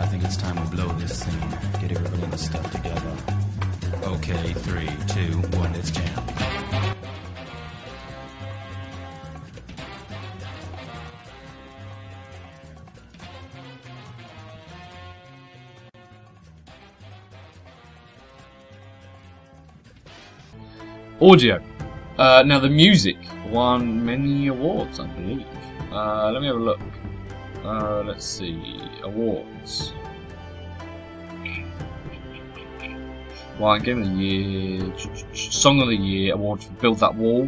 I think it's time we blow this scene. Get everybody in the stuff together. Okay, 3, 2, 1, let's jam. Audio. Now the music won many awards, I believe. Let me have a look. Let's see. Awards. Well, Game of the Year, Song of the Year award for Build That Wall.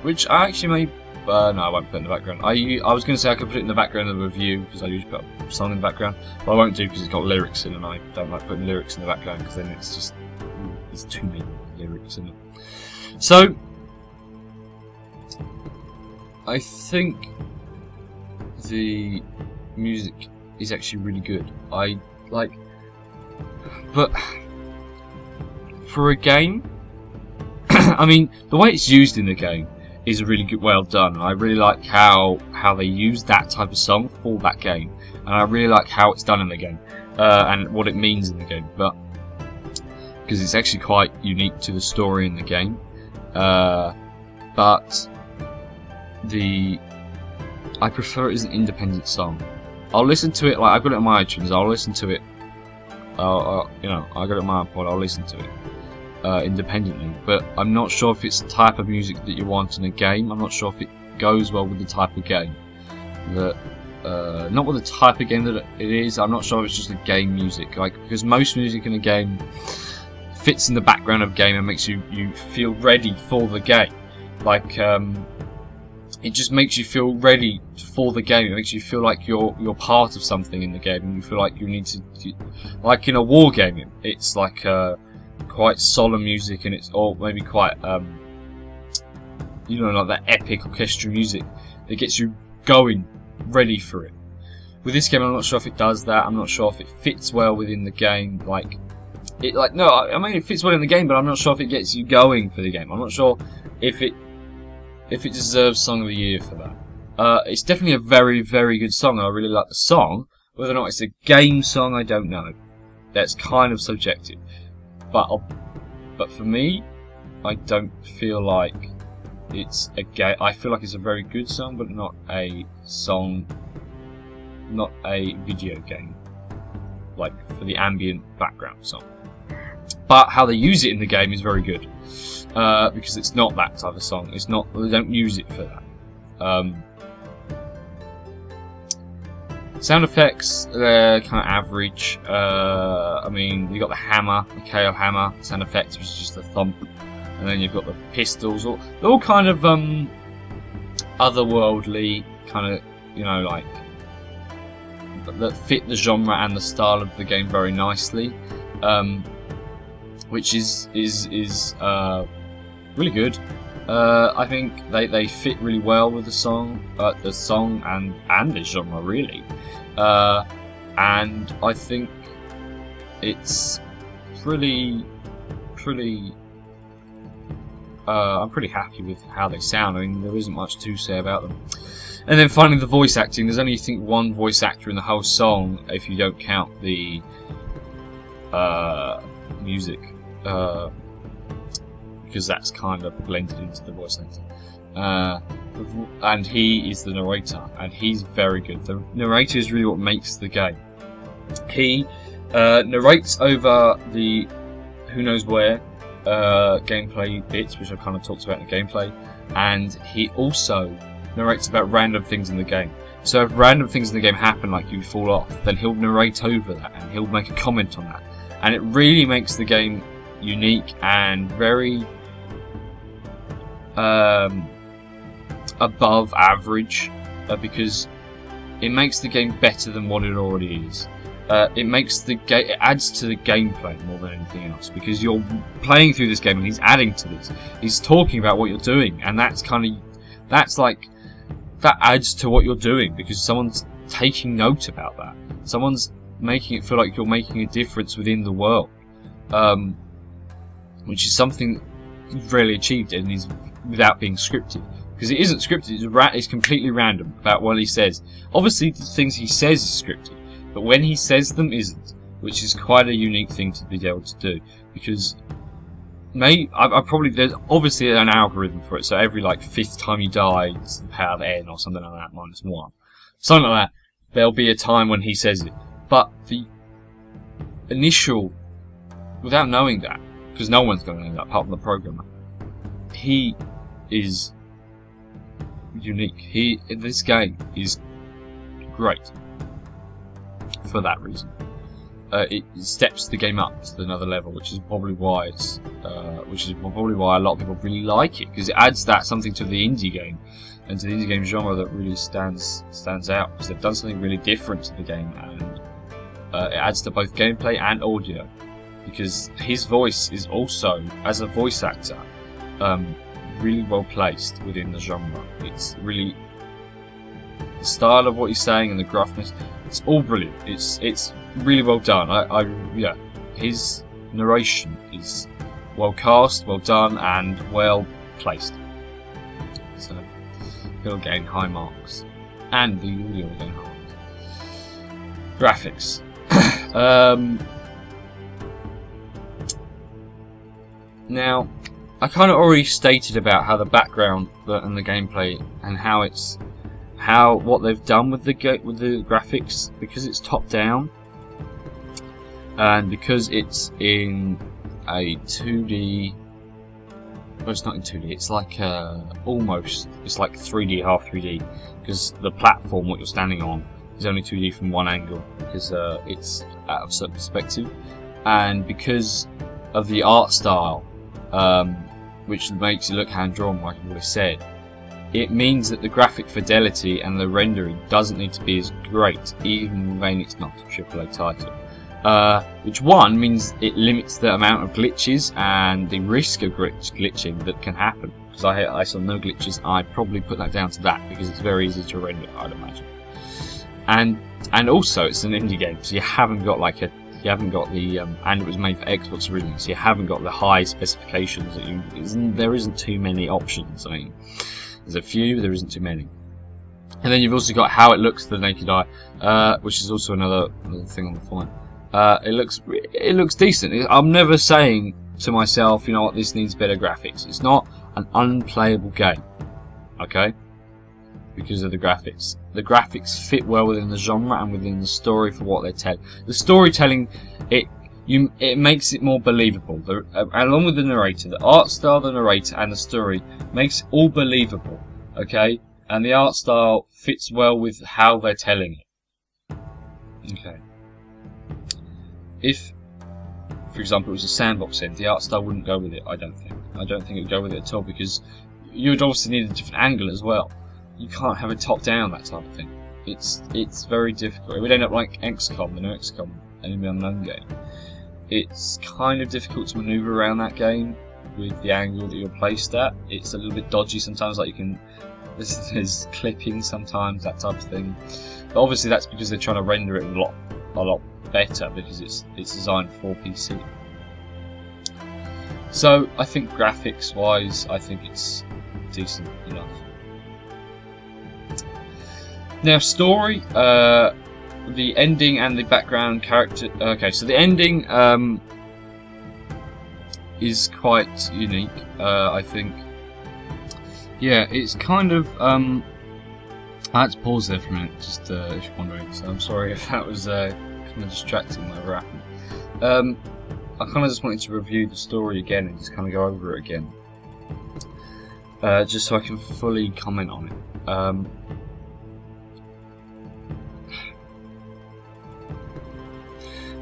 Which I actually may. No, I won't put in the background. I was going to say I could put it in the background of the review because I usually put a song in the background, but I won't do because it's got lyrics in, and I don't like putting lyrics in the background because then it's just there's too many lyrics in it. So I think the music is actually really good. I like, but for a game, I mean, the way it's used in the game is really good, well done. I really like how they use that type of song for that game, and I really like how it's done in the game and what it means in the game. But because it's actually quite unique to the story in the game, but I prefer it as an independent song. I'll listen to it, like I've got it on my iTunes. I'll listen to it. You know, I got it on my iPod. I'll listen to it independently. But I'm not sure if it's the type of music that you want in a game. I'm not sure if it goes well with the type of game that. Not with the type of game that it is. I'm not sure if it's just a game music, like because most music in a game fits in the background of a game and makes you feel ready for the game. Like it just makes you feel ready for the game. It makes you feel like you're part of something in the game, and you feel like you need to, like in a war game, it's like quite solemn music, and it's or maybe quite you know, like that epic orchestral music that gets you going, ready for it. With this game, I'm not sure if it does that. I'm not sure if it fits well within the game. No, I mean it fits well in the game, but I'm not sure if it gets you going for the game. I'm not sure if it deserves Song of the Year for that. It's definitely a very, very good song. I really like the song. Whether or not it's a game song, I don't know. That's kind of subjective. But for me, I don't feel like it's a game. I feel like it's a very good song, but not a song, not a video game, like for the ambient background song. But how they use it in the game is very good, because it's not that type of song. It's not. They don't use it for that. Sound effects, they're kind of average. I mean, you got the hammer, the KO hammer sound effects, which is just a thump, and then you've got the pistols. They're all kind of otherworldly, kind of, you know, like that fit the genre and the style of the game very nicely. Which is really good. I think they fit really well with the song and the genre really, and I think it's pretty. I'm pretty happy with how they sound. I mean, there isn't much to say about them. And then finally, the voice acting. There's only, I think, one voice actor in the whole song, if you don't count the music. Because that's kind of blended into the voice acting. And he is the narrator, and he's very good. The narrator is really what makes the game. He narrates over the who knows where gameplay bits, which I kind of talked about in the gameplay, and he also narrates about random things in the game. So if random things in the game happen, like you fall off, then he'll narrate over that, and he'll make a comment on that. And it really makes the game unique and very above average, because it makes the game better than what it already is. It adds to the gameplay more than anything else, because you're playing through this game and he's adding to this. He's talking about what you're doing, and that adds to what you're doing, because someone's taking note about that. Someone's making it feel like you're making a difference within the world, which is something rarely achieved, and is without being scripted. because it isn't scripted. It's completely random about what he says. Obviously, the things he says is scripted, but when he says them isn't, which is quite a unique thing to be able to do. Because there's obviously an algorithm for it. So every like 5th time you die, it's the power of n or something like that -1, something like that. There'll be a time when he says it, but the initial, without knowing that, because no one's going to know that apart from the programmer, he is unique. This game is great for that reason. It steps the game up to another level, which is probably why a lot of people really like it, because it adds that something to the indie game and to the indie game genre that really stands out, because they've done something really different to the game, and it adds to both gameplay and audio, because his voice is also, as a voice actor, really well placed within the genre. It's really the style of what he's saying and the gruffness. It's all brilliant. It's really well done. Yeah, his narration is well cast, well done, and well placed. So he'll gain high marks, and the audio will gain high marks. Graphics. Now, I kind of already stated about how the background and the gameplay and what they've done with the graphics, because it's top down and because it's in a 2D. Well, it's not in 2D. It's like it's like 3D, half 3D, because the platform what you're standing on is only 2D from one angle, because it's out of a certain perspective, and because of the art style, which makes it look hand-drawn, like I've already said. It means that the graphic fidelity and the rendering doesn't need to be as great, even when it's not a AAA title. Which means it limits the amount of glitches and the risk of glitching that can happen. Because I saw no glitches, I'd probably put that down to that, because it's very easy to render, I'd imagine. And also it's an indie game, so you haven't got the and it was made for Xbox originally, so you haven't got the high specifications there isn't too many options. I mean, there's a few, but there isn't too many. And then you've also got how it looks to the naked eye, which is also another thing on the fine. It looks decent. I'm never saying to myself, you know what, this needs better graphics. It's not an unplayable game, okay? Because of the graphics. The graphics fit well within the genre and within the story for what they're telling. The storytelling, it makes it more believable. Along with the narrator, the art style, the narrator, and the story makes it all believable, okay? And the art style fits well with how they're telling it. Okay. If, for example, it was a sandbox end, the art style wouldn't go with it, I don't think. I don't think it would go with it at all, because you would obviously need a different angle as well. You can't have it top down, that type of thing. It's very difficult. It would end up like XCOM, the new XCOM, Enemy Unknown game. It's kind of difficult to maneuver around that game with the angle that you're placed at. It's a little bit dodgy sometimes, like there's clipping sometimes, that type of thing. But obviously that's because they're trying to render it a lot better, because it's designed for PC. So I think graphics wise, I think it's decent enough. Now, story, the ending and the background character. Okay, so the ending is quite unique, I think. Yeah, it's kind of. I had to pause there for a minute, just if you're wondering. So I'm sorry if that was kind of distracting, whatever happened. I kind of just wanted to review the story again and just kind of go over it again, just so I can fully comment on it.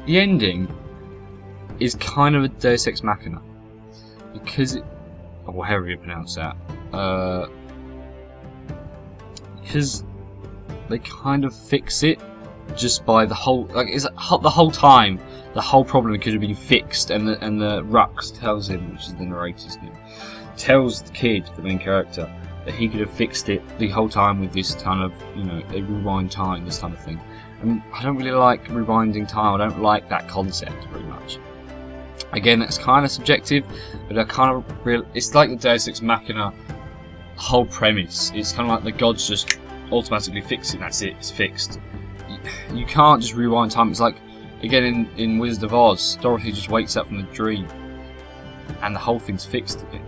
The ending is kind of a Deus Ex Machina, because or however you pronounce that, because they kind of fix it just by the whole, like, the whole time the whole problem could have been fixed, and the Rux tells him, which is the narrator's name, tells the kid, the main character, that he could have fixed it the whole time with this kind of, you know, a rewind time, this kind of thing. And I don't really like rewinding time. I don't like that concept very much. Again, that's kind of subjective, but I kind of it's like the Deus Ex Machina whole premise. It's kind of like the gods just automatically fix it. That's it. It's fixed. You can't just rewind time. It's like, again, in Wizard of Oz, Dorothy just wakes up from the dream, and the whole thing's fixed again.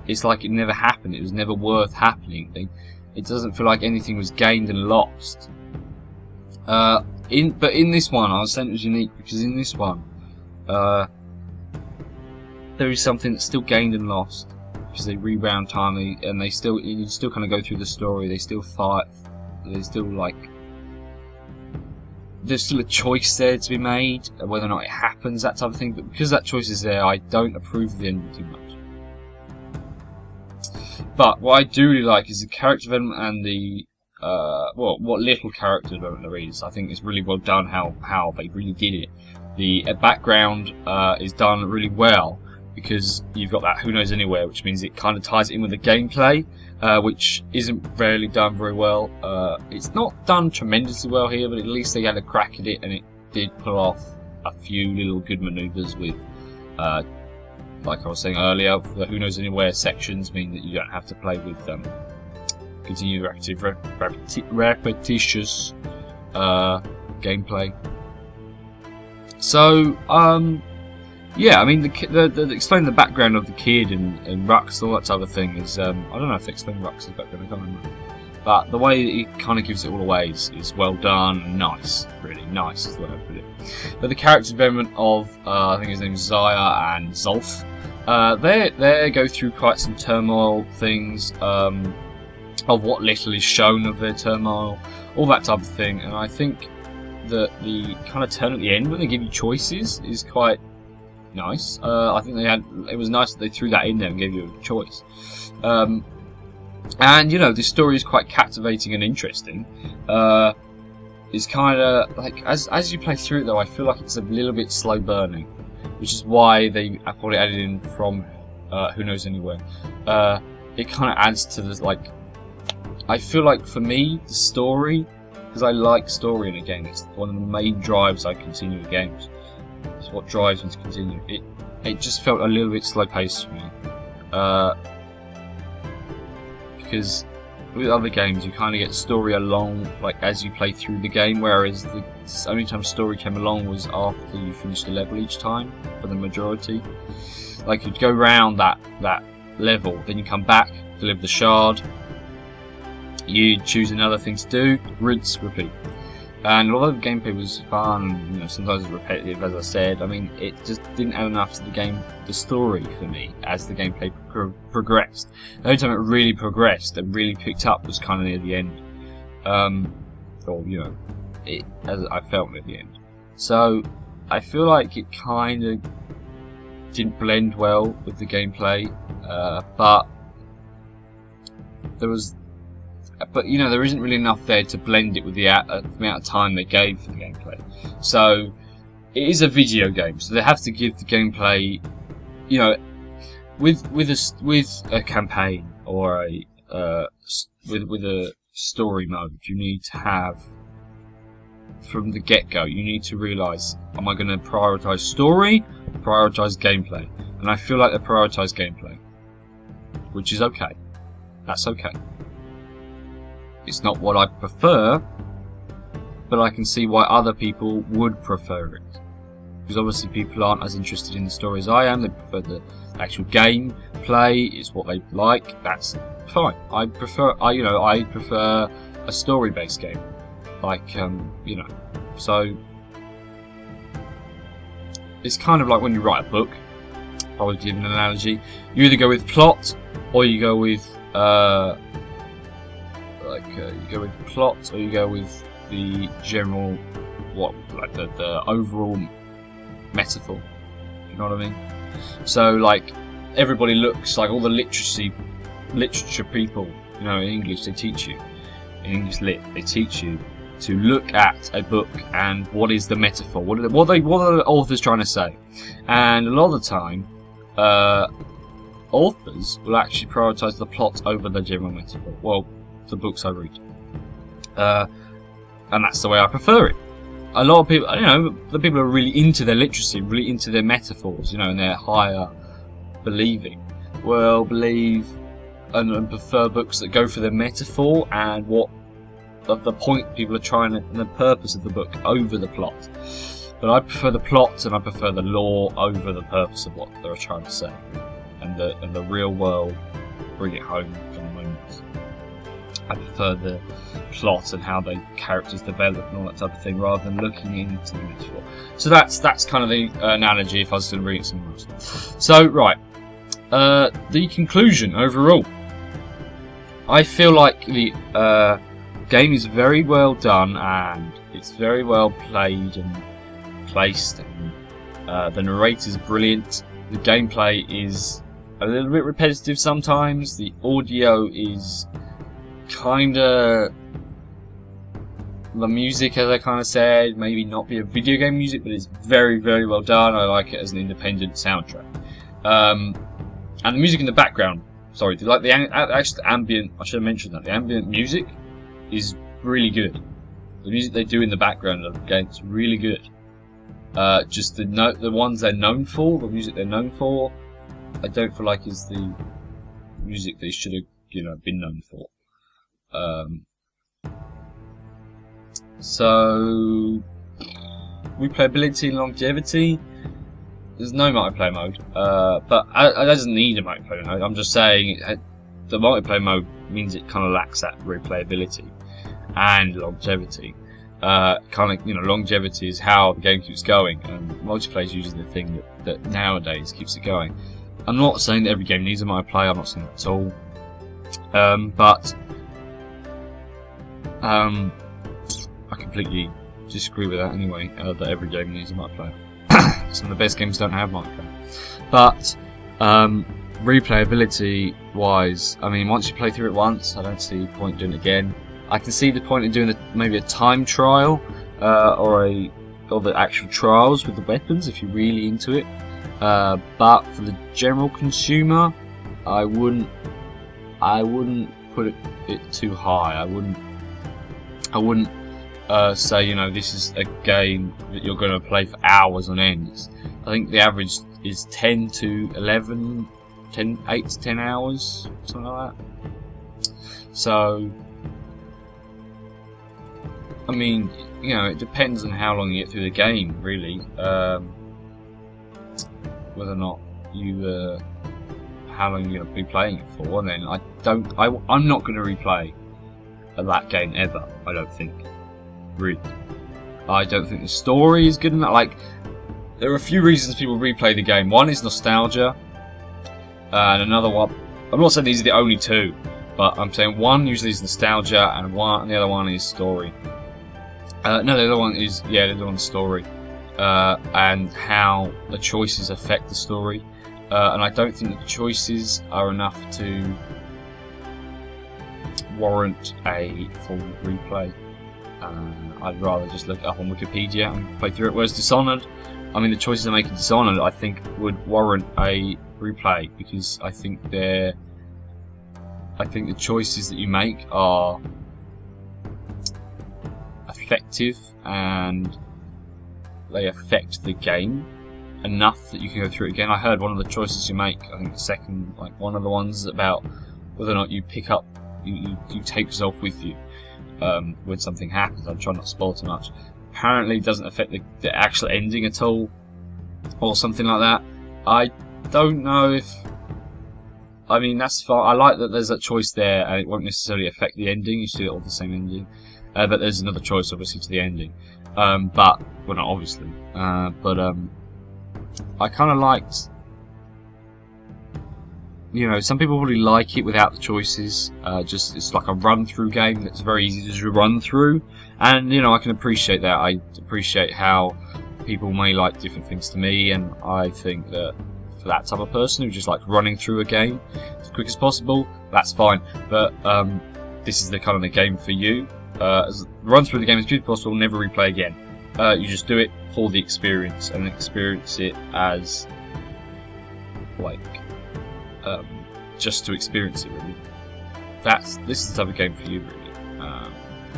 It's like it never happened. It was never worth happening. It doesn't feel like anything was gained and lost. But in this one, I was saying it was unique because in this one, there is something that's still gained and lost because they rewound time, and you still kind of go through the story. They still fight. There's still a choice there to be made, whether or not it happens, that type of thing. But because that choice is there, I don't approve of the ending too much. But what I do really like is the character development and the what little character development there is. I think it's really well done how they really did it. The background is done really well because you've got that Who Knows Anywhere, which means it kind of ties it in with the gameplay, which isn't rarely done very well. It's not done tremendously well here, but at least they had a crack at it, and it did pull off a few little good manoeuvres with, like I was saying earlier, the Who Knows Anywhere sections mean that you don't have to play with continued repetitious gameplay. So, yeah, I mean, the explaining the background of the kid and Rux, all that type of thing is, I don't know if they explain Rux's background, I can't remember. But the way it kind of gives it all away is well done and nice, really nice is the way I put it. But the character development of, I think his name is Zaya and Zolf, they go through quite some turmoil things, of what little is shown of their turmoil, all that type of thing, and I think that the kind of turn at the end when they give you choices is quite nice. I think it was nice that they threw that in there and gave you a choice. And you know, this story is quite captivating and interesting. It's kind of like as you play through it, though, I feel like it's a little bit slow burning, which is why I probably added in from Who Knows Anywhere. It kind of adds to this, like, I feel like for me the story, because I like story in a game, it's one of the main drives I continue with games. It's what drives me to continue. It just felt a little bit slow paced for me. Because with other games you kind of get story along, like, as you play through the game, whereas the only time story came along was after you finished the level each time, for the majority. Like, you'd go round that level, then you come back, deliver the shard, you choose another thing to do, rinse, repeat. And although the gameplay was fun, you know, sometimes it's repetitive, as I said, I mean, it just didn't add enough to the story for me as the gameplay progressed. The only time it really progressed and really picked up was kind of near the end. Or, you know, as I felt near the end. So, I feel like it kind of didn't blend well with the gameplay, but you know, there isn't really enough there to blend it with the amount of time they gave for the gameplay. So it is a video game, so they have to give the gameplay, you know, with a campaign or with a story mode. You need to have, from the get-go, you need to realise, am I going to prioritise story, prioritise gameplay? And I feel like they prioritise gameplay, which is okay. That's okay. It's not what I prefer, but I can see why other people would prefer it. Because obviously people aren't as interested in the story as I am. They prefer the actual game play. It's what they like. That's fine. I prefer a story-based game. Like, you know, so it's kind of like when you write a book. I would give an analogy. You either go with plot, or you go with you go with plot, or you go with the general, the overall metaphor. You know what I mean? So, like, everybody looks like all the literature people. You know, in English they teach you, in English lit, they teach you to look at a book and what is the metaphor, what are the authors trying to say, and a lot of the time, authors will actually prioritise the plot over the general metaphor. Well, the books I read, and that's the way I prefer it. A lot of people, you know, the people who are really into their literacy, really into their metaphors, you know, and their higher believing, will believe and prefer books that go for the metaphor and what the point people are trying to, and the purpose of the book over the plot. But I prefer the plot and I prefer the lore over the purpose of what they're trying to say, and the real world, bring it home kind of moments. I prefer the plot and how the characters develop and all that type of thing, rather than looking into the metaphor. So that's kind of the analogy if I was going to bring it somewhere else. So right, the conclusion overall. I feel like the game is very well done and it's very well played and placed, and the narrator's brilliant. The gameplay is a little bit repetitive sometimes. The audio is kinda, the music, as I kind of said, maybe not be a video game music, but it's very, very well done. I like it as an independent soundtrack. And the music in the background, sorry, like the actually the ambient, I should have mentioned that, the ambient music is really good. The music they do in the background of the game is really good. Just the ones they're known for, the music they're known for, I don't feel like is the music they should have, been known for. So replayability and longevity. There's no multiplayer mode, but it doesn't need a multiplayer mode. I'm just saying the multiplayer mode means it kind of lacks that replayability and longevity. Longevity is how the game keeps going, and multiplayer is usually the thing that nowadays keeps it going. I'm not saying that every game needs a multiplayer. I'm not saying that at all. But I completely disagree with that anyway. That every game needs a multiplayer. Some of the best games don't have multiplayer. But replayability wise, I mean, once you play through it once, I don't see the point doing it again. I can see the point in doing maybe a time trial or the actual trials with the weapons if you're really into it. But for the general consumer, I wouldn't put it too high. I wouldn't say, this is a game that you're going to play for hours on end. I think the average is 8 to 10 hours, something like that. So, I mean, it depends on how long you get through the game, really. Whether or not how long you're going to be playing it for, and then I'm not going to replay that game ever. I don't think. Really, I don't think the story is good enough. Like, there are a few reasons people replay the game. One is nostalgia, and another one, I'm not saying these are the only two, but I'm saying one usually is nostalgia, and the other one is story. No, the other one is the other one's story, and how the choices affect the story. And I don't think the choices are enough to warrant a full replay. I'd rather just look it up on Wikipedia and play through it. Whereas Dishonored, I mean, the choices I make in Dishonored, I think would warrant a replay, because I think the choices that you make are effective and they affect the game enough that you can go through it again. I heard one of the choices you make, I think the second, like one of the ones about whether or not you pick up, you take yourself with you when something happens. I'm trying not to spoil too much. Apparently it doesn't affect the actual ending at all, or something like that. I don't know if, I mean, that's fine. I like that there's that choice there and it won't necessarily affect the ending. You still get all the same ending. But there's another choice obviously to the ending. Well, not obviously. I kind of liked, some people really like it without the choices. It's like a run-through game that's very easy to run through, and I can appreciate that. I appreciate how people may like different things to me, and I think that for that type of person who just likes running through a game as quick as possible, that's fine. But this is the kind of the game for you. Run through the game as quick as possible, never replay again. You just do it for the experience and experience it as just to experience it, really. This is the type of game for you, really.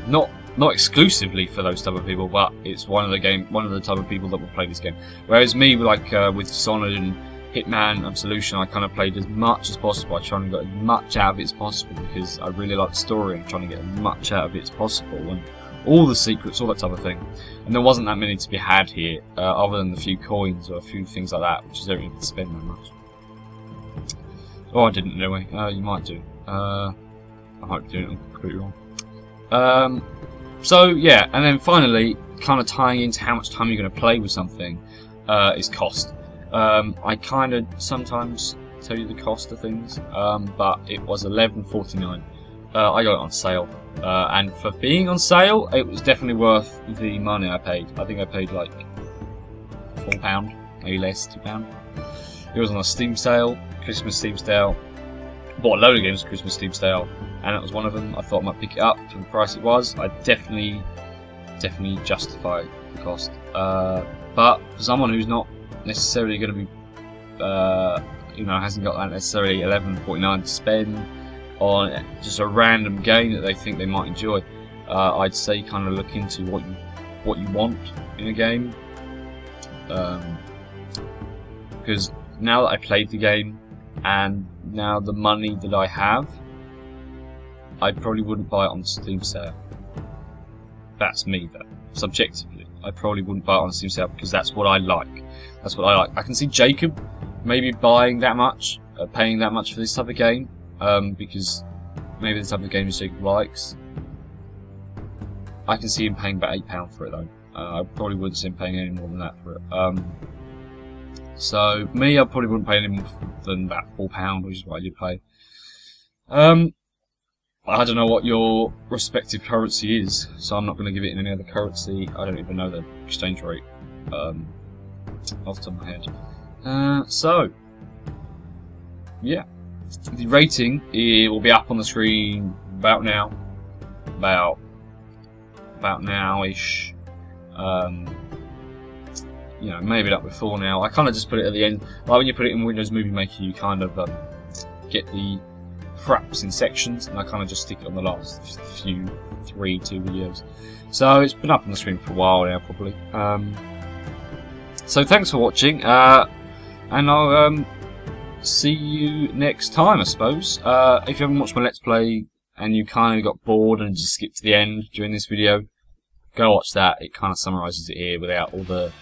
Not exclusively for those type of people, but it's one of the type of people that will play this game. Whereas me, with Dishonored and Hitman Absolution, I kind of played as much as possible. I tried to get as much out of it as possible because I really like the story. I'm trying to get as much out of it as possible, and all the secrets, all that type of thing. And there wasn't that many to be had here, other than a few coins or a few things like that, which you don't even spend that much. Oh, I didn't anyway. You might do. I might be doing it completely wrong. So yeah, and then finally, kind of tying into how much time you're going to play with something, is cost. I kind of sometimes tell you the cost of things, but it was $11.49. I got it on sale, and for being on sale, it was definitely worth the money I paid. I think I paid like £4, maybe less, £2. It was on a Steam sale, Christmas Steam sale. Bought a load of games for Christmas Steam sale, and it was one of them. I thought I might pick it up for the price it was. I definitely justify the cost. But for someone who's not necessarily going to be, hasn't got that necessarily $11.49 to spend on just a random game that they think they might enjoy, I'd say kind of look into what you want in a game, because now that I played the game and now the money that I have, I probably wouldn't buy it on Steam sale. That's me though, subjectively. I probably wouldn't buy it on Steam sale because that's what I like. That's what I like. I can see Jacob maybe buying that much, paying that much for this type of game, because maybe the type of games Jacob likes. I can see him paying about £8 for it though. I probably wouldn't see him paying any more than that for it. So me, I probably wouldn't pay any more than about £4, which is what I do pay. I don't know what your respective currency is, so I'm not going to give it in any other currency. I don't even know the exchange rate off the top of my head. So yeah, the rating will be up on the screen about now, about now-ish. Maybe not before now. I kind of just put it at the end. Like when you put it in Windows Movie Maker, you kind of get the fraps in sections, and I kind of just stick it on the last few 2 videos. So it's been up on the screen for a while now, probably. So thanks for watching, and I'll see you next time, I suppose. If you haven't watched my Let's Play and you kind of got bored and just skipped to the end during this video, go watch that. It kind of summarises it here without all the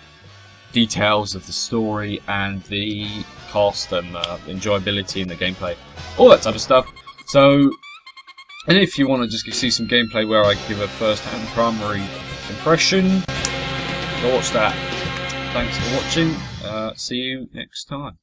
details of the story and the cost and the enjoyability and the gameplay, all that type of stuff. So, and if you want to just see some gameplay where I give a first-hand primary impression, go watch that. Thanks for watching. See you next time.